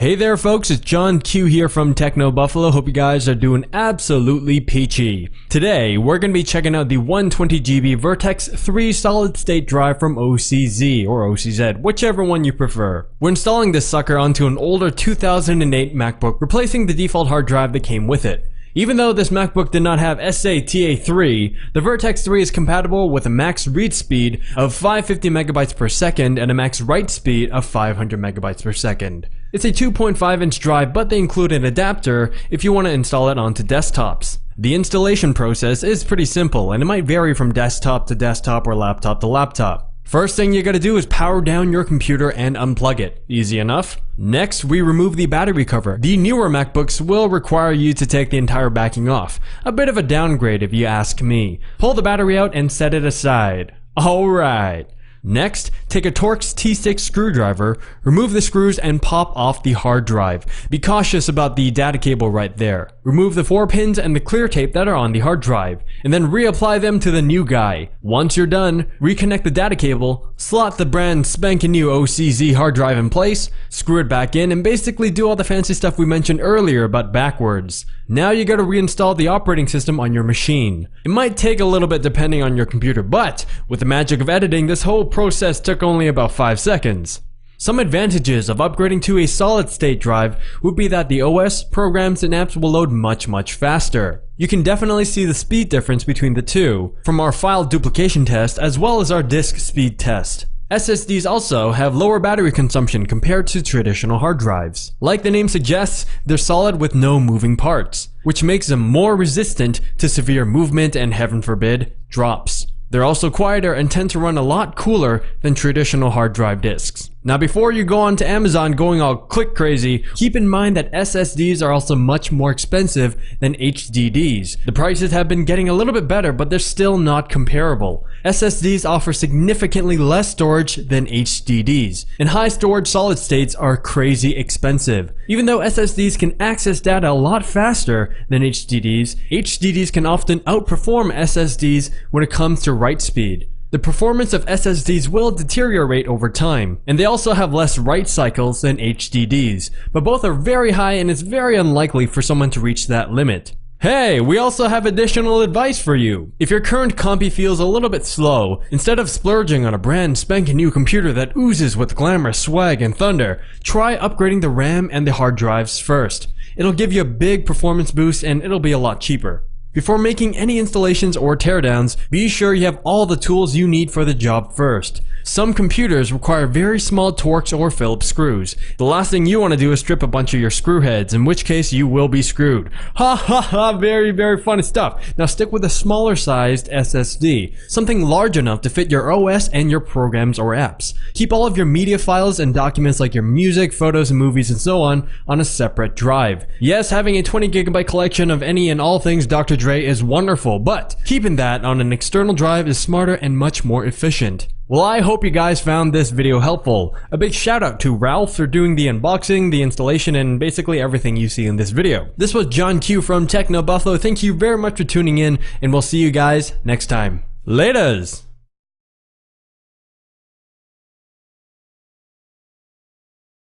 Hey there folks, it's John Q here from Techno Buffalo. Hope you guys are doing absolutely peachy. Today, we're going to be checking out the 120GB Vertex 3 solid state drive from OCZ or OCZ, whichever one you prefer. We're installing this sucker onto an older 2008 MacBook, replacing the default hard drive that came with it. Even though this MacBook did not have SATA 3, the Vertex 3 is compatible with a max read speed of 550 megabytes per second and a max write speed of 500 megabytes per second. It's a 2.5-inch drive, but they include an adapter if you want to install it onto desktops. The installation process is pretty simple, and it might vary from desktop to desktop or laptop to laptop. First thing you gotta do is power down your computer and unplug it. Easy enough. Next, we remove the battery cover. The newer MacBooks will require you to take the entire backing off. A bit of a downgrade if you ask me. Pull the battery out and set it aside. Alright. Next, take a Torx T6 screwdriver, remove the screws and pop off the hard drive. Be cautious about the data cable right there. Remove the 4 pins and the clear tape that are on the hard drive, and then reapply them to the new guy. Once you're done, reconnect the data cable, slot the brand spanking new OCZ hard drive in place, screw it back in, and basically do all the fancy stuff we mentioned earlier but backwards. Now you gotta reinstall the operating system on your machine. It might take a little bit depending on your computer, but with the magic of editing, this whole process took only about 5 seconds. Some advantages of upgrading to a solid state drive would be that the OS, programs, and apps will load much faster. You can definitely see the speed difference between the two from our file duplication test as well as our disk speed test. SSDs also have lower battery consumption compared to traditional hard drives. Like the name suggests, they're solid with no moving parts, which makes them more resistant to severe movement and, heaven forbid, drops. They're also quieter and tend to run a lot cooler than traditional hard drive disks. Now before you go on to Amazon going all click crazy, keep in mind that SSDs are also much more expensive than HDDs. The prices have been getting a little bit better, but they're still not comparable. SSDs offer significantly less storage than HDDs, and high storage solid states are crazy expensive. Even though SSDs can access data a lot faster than HDDs, HDDs can often outperform SSDs when it comes to write speed. The performance of SSDs will deteriorate over time, and they also have less write cycles than HDDs, but both are very high and it's very unlikely for someone to reach that limit. Hey, we also have additional advice for you. If your current compy feels a little bit slow, instead of splurging on a brand spanking new computer that oozes with glamour, swag, and thunder, try upgrading the RAM and the hard drives first. It'll give you a big performance boost and it'll be a lot cheaper. Before making any installations or teardowns, be sure you have all the tools you need for the job first. Some computers require very small Torx or Phillips screws. The last thing you want to do is strip a bunch of your screw heads, in which case you will be screwed. Ha ha ha, very funny stuff. Now stick with a smaller sized SSD, something large enough to fit your OS and your programs or apps. Keep all of your media files and documents like your music, photos, and movies and so on a separate drive. Yes, having a 20GB collection of any and all things Dr. Dre is wonderful, but keeping that on an external drive is smarter and much more efficient. Well, I hope you guys found this video helpful. A big shout out to Ralph for doing the unboxing, the installation, and basically everything you see in this video. This was John Q from Techno Buffalo. Thank you very much for tuning in, and we'll see you guys next time. Laters!